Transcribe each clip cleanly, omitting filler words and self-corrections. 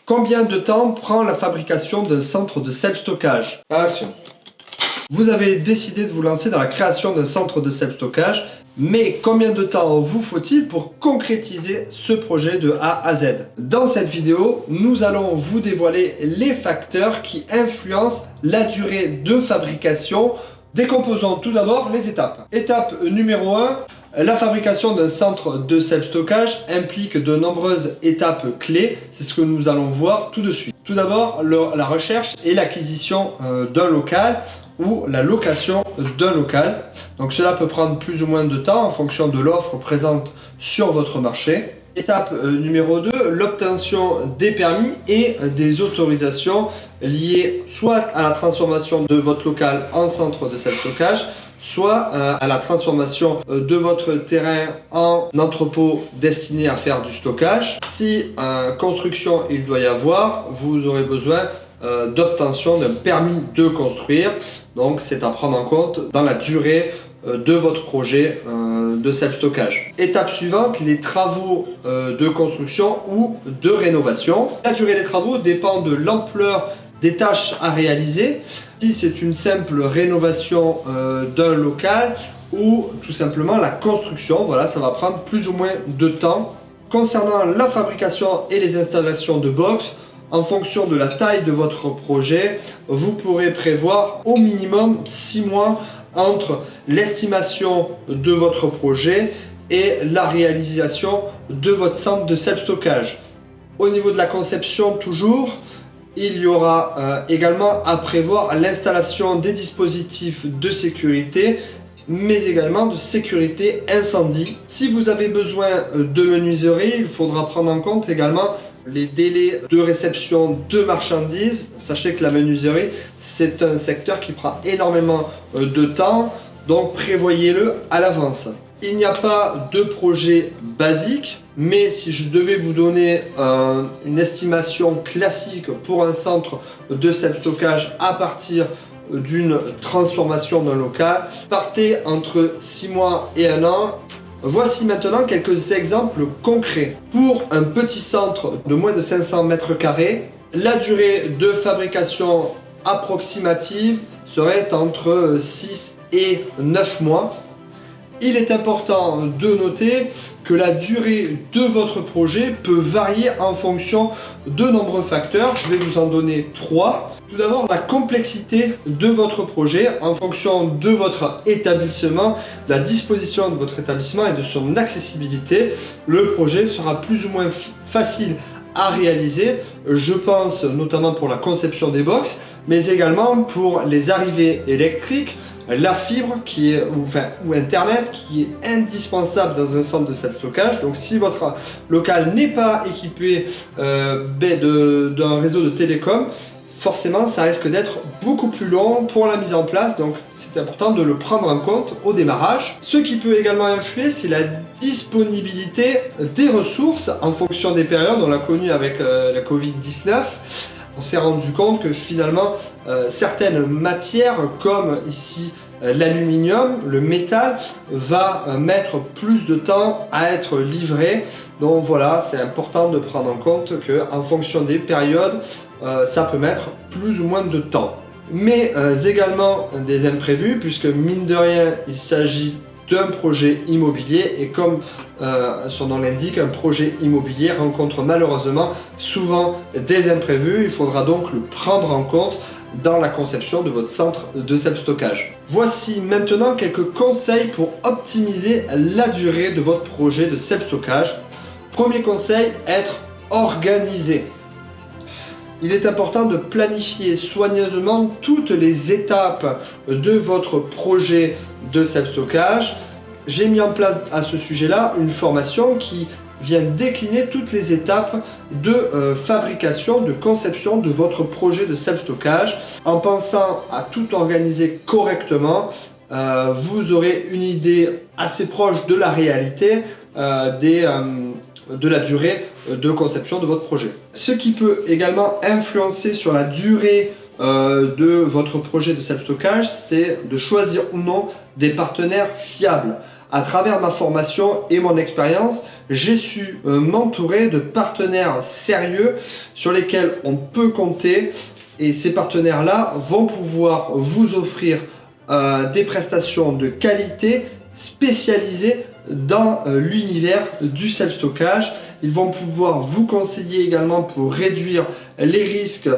Combien de temps prend la fabrication d'un centre de self-stockage? Action. Vous avez décidé de vous lancer dans la création d'un centre de self-stockage, mais combien de temps vous faut-il pour concrétiser ce projet de A à Z? Dans cette vidéo, nous allons vous dévoiler les facteurs qui influencent la durée de fabrication. Décomposons tout d'abord les étapes. Étape numéro 1, la fabrication d'un centre de self-stockage implique de nombreuses étapes clés. C'est ce que nous allons voir tout de suite. Tout d'abord, la recherche et l'acquisition d'un local ou la location d'un local. Donc cela peut prendre plus ou moins de temps en fonction de l'offre présente sur votre marché. Étape numéro 2, l'obtention des permis et des autorisations liées soit à la transformation de votre local en centre de self-stockage, soit à la transformation de votre terrain en entrepôt destiné à faire du stockage. Si construction il doit y avoir, vous aurez besoin d'obtention d'un permis de construire. Donc c'est à prendre en compte dans la durée de votre projet de self-stockage. Étape suivante, les travaux de construction ou de rénovation. La durée des travaux dépend de l'ampleur des tâches à réaliser. Si c'est une simple rénovation d'un local ou tout simplement la construction, voilà, ça va prendre plus ou moins de temps. Concernant la fabrication et les installations de box, en fonction de la taille de votre projet, vous pourrez prévoir au minimum 6 mois entre l'estimation de votre projet et la réalisation de votre centre de self-stockage. Au niveau de la conception toujours, il y aura également à prévoir l'installation des dispositifs de sécurité, mais également de sécurité incendie. Si vous avez besoin de menuiserie, il faudra prendre en compte également les délais de réception de marchandises. Sachez que la menuiserie, c'est un secteur qui prend énormément de temps, donc prévoyez-le à l'avance. Il n'y a pas de projet basique, mais si je devais vous donner une estimation classique pour un centre de self-stockage à partir d'une transformation d'un local, partez entre 6 mois et 1 an. Voici maintenant quelques exemples concrets. Pour un petit centre de moins de 500 mètres carrés, la durée de fabrication approximative serait entre 6 et 9 mois. Il est important de noter que la durée de votre projet peut varier en fonction de nombreux facteurs. Je vais vous en donner 3. Tout d'abord, la complexité de votre projet en fonction de votre établissement, de la disposition de votre établissement et de son accessibilité. Le projet sera plus ou moins facile à réaliser. Je pense notamment pour la conception des box, mais également pour les arrivées électriques, la fibre ou Internet qui est indispensable dans un centre de self-stockage. Donc si votre local n'est pas équipé d'un réseau de télécom, forcément ça risque d'être beaucoup plus long pour la mise en place, donc c'est important de le prendre en compte au démarrage. Ce qui peut également influer, c'est la disponibilité des ressources en fonction des périodes. On l'a connu avec la Covid-19. On s'est rendu compte que finalement certaines matières comme ici l'aluminium, le métal va mettre plus de temps à être livré. Donc voilà, c'est important de prendre en compte que en fonction des périodes, ça peut mettre plus ou moins de temps. Mais également des imprévus, puisque mine de rien, il s'agit d'un projet immobilier et comme son nom l'indique, un projet immobilier rencontre malheureusement souvent des imprévus. Il faudra donc le prendre en compte dans la conception de votre centre de self-stockage. Voici maintenant quelques conseils pour optimiser la durée de votre projet de self-stockage. Premier conseil, être organisé. Il est important de planifier soigneusement toutes les étapes de votre projet de self-stockage. J'ai mis en place à ce sujet-là une formation qui vient décliner toutes les étapes de fabrication, de conception de votre projet de self-stockage. En pensant à tout organiser correctement, vous aurez une idée assez proche de la réalité de la durée de conception de votre projet. Ce qui peut également influencer sur la durée de votre projet de self-stockage, c'est de choisir ou non des partenaires fiables. À travers ma formation et mon expérience, j'ai su m'entourer de partenaires sérieux sur lesquels on peut compter, et ces partenaires-là vont pouvoir vous offrir des prestations de qualité spécialisées dans l'univers du self-stockage. Ils vont pouvoir vous conseiller également pour réduire les risques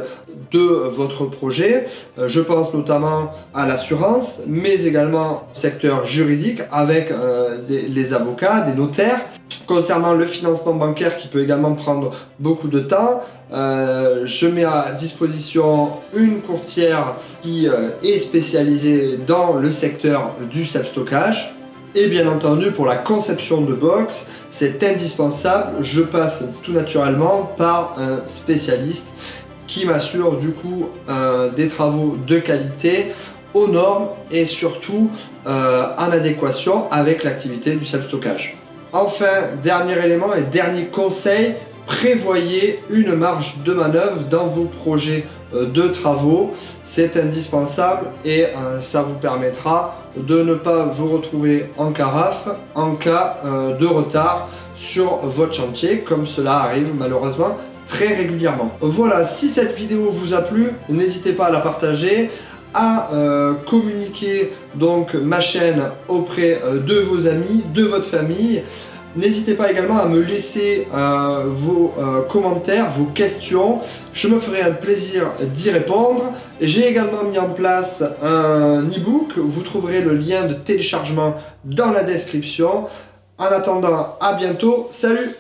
de votre projet. Je pense notamment à l'assurance, mais également au secteur juridique avec les avocats, des notaires. Concernant le financement bancaire qui peut également prendre beaucoup de temps, je mets à disposition une courtière qui est spécialisée dans le secteur du self-stockage. Et bien entendu, pour la conception de box, c'est indispensable, je passe tout naturellement par un spécialiste qui m'assure du coup des travaux de qualité, aux normes et surtout en adéquation avec l'activité du self-stockage. Enfin, dernier élément et dernier conseil, prévoyez une marge de manœuvre dans vos projets de travaux. C'est indispensable et ça vous permettra de ne pas vous retrouver en carafe en cas de retard sur votre chantier, comme cela arrive malheureusement très régulièrement. Voilà, si cette vidéo vous a plu, n'hésitez pas à la partager, à communiquer donc ma chaîne auprès de vos amis, de votre famille. N'hésitez pas également à me laisser vos commentaires, vos questions. Je me ferai un plaisir d'y répondre. J'ai également mis en place un e-book. Vous trouverez le lien de téléchargement dans la description. En attendant, à bientôt. Salut!